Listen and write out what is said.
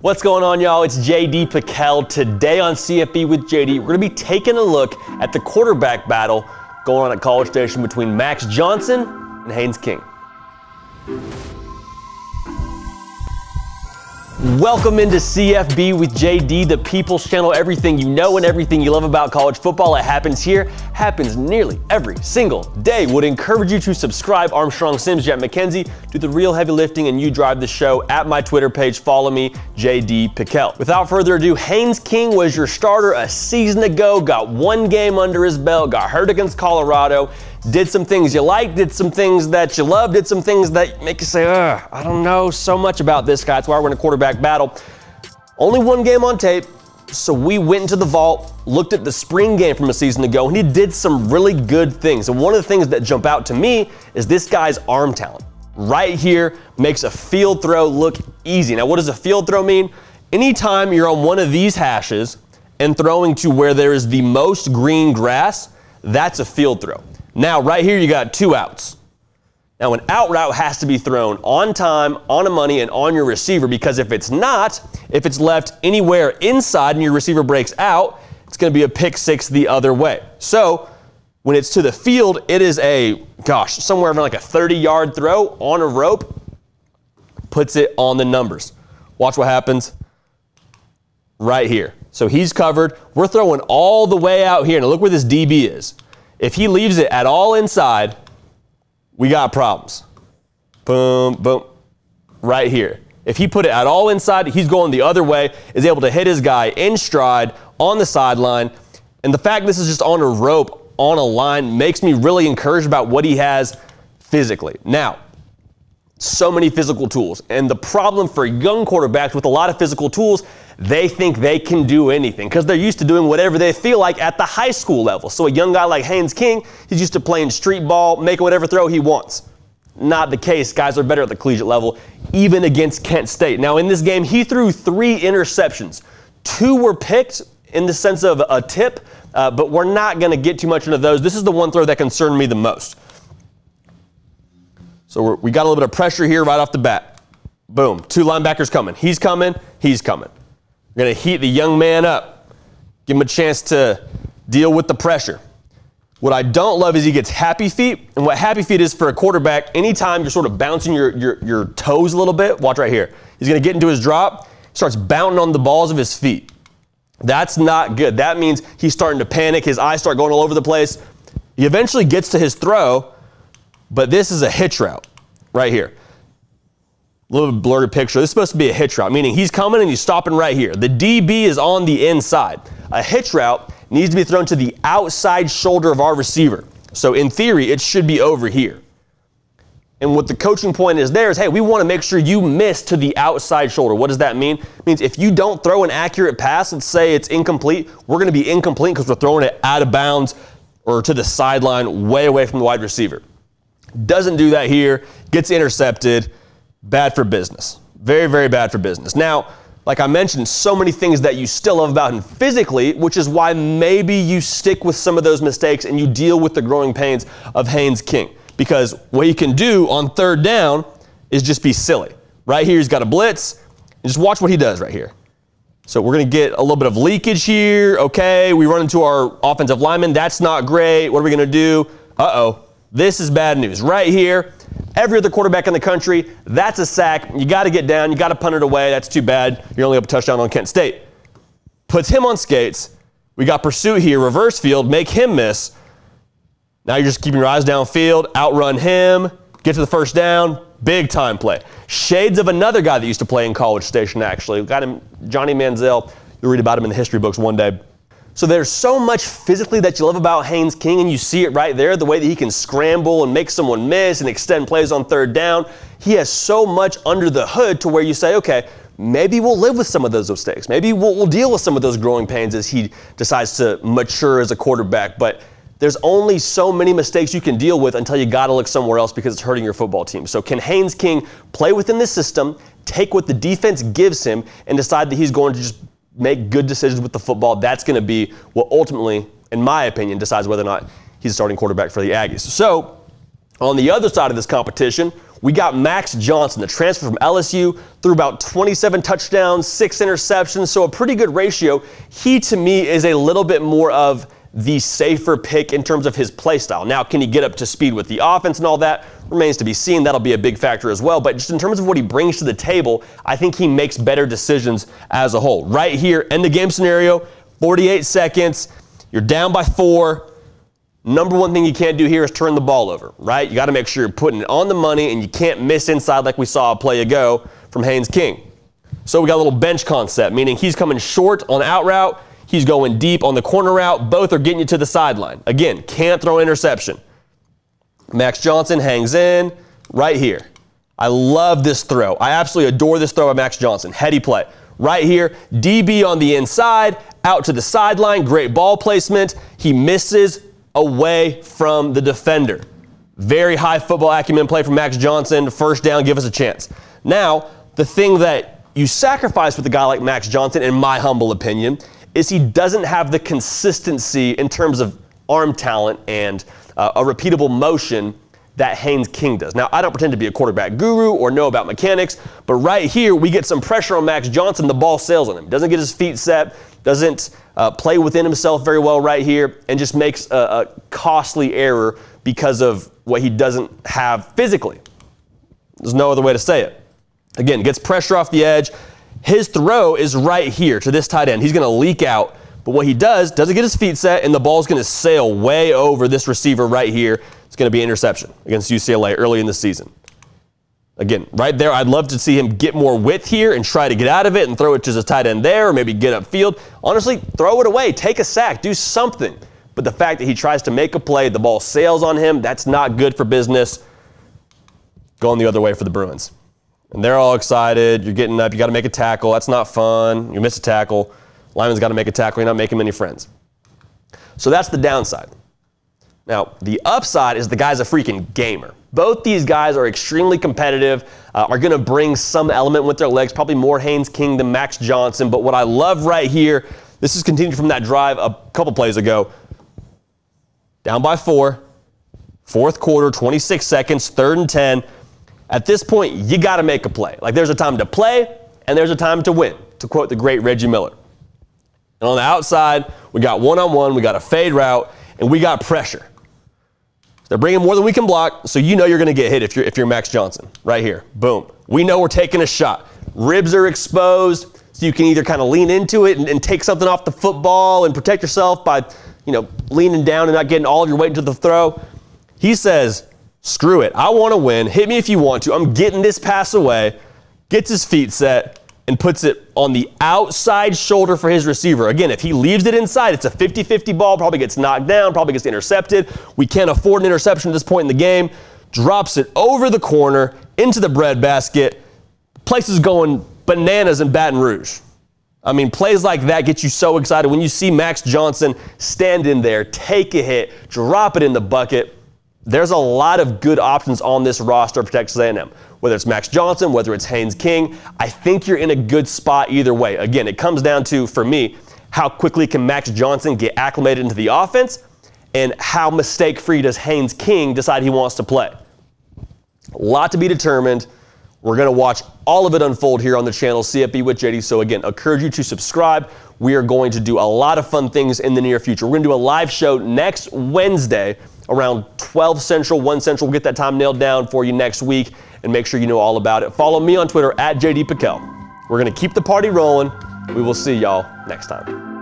What's going on, y'all? It's JD Pickell. Today on CFB with JD, we're going to be taking a look at the quarterback battle going on at College Station between Max Johnson and Haynes King. Welcome into CFB with JD, the People's Channel. Everything you know and everything you love about college football, it happens here, happens nearly every single day. Would encourage you to subscribe. Armstrong Sims, Jet McKenzie, do the real heavy lifting and you drive the show. At my Twitter page, follow me, JD Pickell. Without further ado, Haynes King was your starter a season ago, got one game under his belt, got hurt against Colorado, did some things you like, did some things that you love, did some things that make you say, I don't know so much about this guy. That's why we're in a quarterback battle. Only one game on tape, so we went into the vault, looked at the spring game from a season ago, and he did some really good things. And one of the things that jump out to me is this guy's arm talent. Right here makes a field throw look easy. Now, what does a field throw mean? Anytime you're on one of these hashes and throwing to where there is the most green grass, that's a field throw. Now, right here, you got two outs. Now, an out route has to be thrown on time, on a money, and on your receiver, because if it's not, if it's left anywhere inside and your receiver breaks out, it's going to be a pick six the other way. So when it's to the field, it is somewhere around like a 30-yard throw on a rope, puts it on the numbers. Watch what happens right here. So he's covered. We're throwing all the way out here. Now, look where this DB is. If he leaves it at all inside, we got problems. Boom, boom, right here. If he put it at all inside, he's going the other way, is able to hit his guy in stride on the sideline. And the fact this is just on a rope, on a line, makes me really encouraged about what he has physically. Now, so many physical tools. And the problem for young quarterbacks with a lot of physical tools, they think they can do anything because they're used to doing whatever they feel like at the high school level. So a young guy like Haynes King, he's used to playing street ball, making whatever throw he wants. Not the case. Guys are better at the collegiate level, even against Kent State. Now, in this game, he threw 3 interceptions. 2 were picked in the sense of a tip, but we're not going to get too much into those. This is the one throw that concerned me the most. So we got a little bit of pressure here right off the bat. Boom. 2 linebackers coming. He's coming. He's coming. We're going to heat the young man up. Give him a chance to deal with the pressure. What I don't love is he gets happy feet. And what happy feet is for a quarterback, anytime you're sort of bouncing your toes a little bit, watch right here. He's going to get into his drop, starts bouncing on the balls of his feet. That's not good. That means he's starting to panic. His eyes start going all over the place. He eventually gets to his throw, but this is a hitch route right here. A little bit blurry picture. This is supposed to be a hitch route, meaning he's coming and he's stopping right here. The DB is on the inside. A hitch route needs to be thrown to the outside shoulder of our receiver. So in theory, it should be over here. And what the coaching point is there is, hey, we want to make sure you miss to the outside shoulder. What does that mean? It means if you don't throw an accurate pass, let's say it's incomplete, we're going to be incomplete because we're throwing it out of bounds or to the sideline way away from the wide receiver. Doesn't do that here, gets intercepted. Bad for business. Very, very bad for business. Now, like I mentioned, so many things that you still love about him physically, which is why maybe you stick with some of those mistakes and you deal with the growing pains of Haynes King. Because what he can do on third down is just be silly. Right here, he's got a blitz. And just watch what he does right here. So we're going to get a little bit of leakage here. Okay, we run into our offensive lineman. That's not great. What are we going to do? Uh-oh. This is bad news. Right here, every other quarterback in the country, that's a sack. You got to get down. You got to punt it away. That's too bad. You're only up a touchdown on Kent State. Puts him on skates. We got pursuit here, reverse field, make him miss. Now you're just keeping your eyes downfield, outrun him, get to the first down, big time play. Shades of another guy that used to play in College Station, actually. We got him, Johnny Manziel. You'll read about him in the history books one day. So there's so much physically that you love about Haynes King, and you see it right there, the way that he can scramble and make someone miss and extend plays on third down. He has so much under the hood to where you say, okay, maybe we'll live with some of those mistakes. Maybe we'll deal with some of those growing pains as he decides to mature as a quarterback. But there's only so many mistakes you can deal with until you got to look somewhere else because it's hurting your football team. So can Haynes King play within this system, take what the defense gives him, and decide that he's going to just make good decisions with the football? That's going to be what ultimately, in my opinion, decides whether or not he's a starting quarterback for the Aggies. So On the other side of this competition, we got Max Johnson, the transfer from LSU, threw about 27 touchdowns, 6 interceptions, so a pretty good ratio. He, to me, is a little bit more of the safer pick in terms of his play style. Now, can he get up to speed with the offense and all that? Remains to be seen. That'll be a big factor as well. But just in terms of what he brings to the table, I think he makes better decisions as a whole. Right here, end of game scenario, 48 seconds. You're down by 4. Number one thing you can't do here is turn the ball over, right? You got to make sure you're putting it on the money, and you can't miss inside like we saw a play ago from Haynes King. So we got a little bench concept, meaning he's coming short on out route. He's going deep on the corner route. Both are getting you to the sideline. Again, can't throw interception. Max Johnson hangs in right here. I love this throw. I absolutely adore this throw by Max Johnson. Heady play. Right here, DB on the inside, out to the sideline. Great ball placement. He misses away from the defender. Very high football acumen play from Max Johnson. First down, give us a chance. Now, the thing that you sacrifice with a guy like Max Johnson, in my humble opinion, is he doesn't have the consistency in terms of arm talent and a repeatable motion that Haynes King does. Now, I don't pretend to be a quarterback guru or know about mechanics, but right here, we get some pressure on Max Johnson. The ball sails on him. Doesn't get his feet set, doesn't play within himself very well right here, and just makes a costly error because of what he doesn't have physically. There's no other way to say it. Again, gets pressure off the edge. His throw is right here to this tight end. He's going to leak out, but what he doesn't get his feet set, and the ball's going to sail way over this receiver right here. It's going to be an interception against UCLA early in the season. Again, right there, I'd love to see him get more width here and try to get out of it and throw it to his tight end there, or maybe get upfield. Honestly, throw it away, take a sack, do something. But the fact that he tries to make a play, the ball sails on him, that's not good for business. Going the other way for the Bruins. And they're all excited. You're getting up. You got to make a tackle. That's not fun. You miss a tackle. Lineman's got to make a tackle. You're not making many friends. So that's the downside. Now, the upside is the guy's a freaking gamer. Both these guys are extremely competitive, are going to bring some element with their legs, probably more Haynes King than Max Johnson. But what I love right here, this is continued from that drive a couple plays ago. Down by 4, fourth quarter, 26 seconds, 3rd and 10. At this point, you got to make a play. Like, there's a time to play and there's a time to win, to quote the great Reggie Miller. And on the outside, we got one-on-one, we got a fade route, and we got pressure. They're bringing more than we can block, so you know you're going to get hit if you're Max Johnson. Right here, boom. We know we're taking a shot. Ribs are exposed, so you can either kind of lean into it and take something off the football and protect yourself by, leaning down and not getting all of your weight into the throw. He says, screw it. I want to win. Hit me if you want to. I'm getting this pass away. Gets his feet set and puts it on the outside shoulder for his receiver. Again, if he leaves it inside, it's a 50-50 ball. Probably gets knocked down. Probably gets intercepted. We can't afford an interception at this point in the game. Drops it over the corner into the breadbasket. Place is going bananas in Baton Rouge. I mean, plays like that get you so excited when you see Max Johnson stand in there, take a hit, drop it in the bucket. There's a lot of good options on this roster for Texas A&M. Whether it's Max Johnson, whether it's Haynes King, I think you're in a good spot either way. Again, it comes down to, for me, how quickly can Max Johnson get acclimated into the offense and how mistake-free does Haynes King decide he wants to play. A lot to be determined. We're going to watch all of it unfold here on the channel, CFB with JD. So again, encourage you to subscribe. We are going to do a lot of fun things in the near future. We're going to do a live show next Wednesday around 12 Central, 1 Central. We'll get that time nailed down for you next week and make sure you know all about it. Follow me on Twitter at JD Piquel. We're going to keep the party rolling. We will see y'all next time.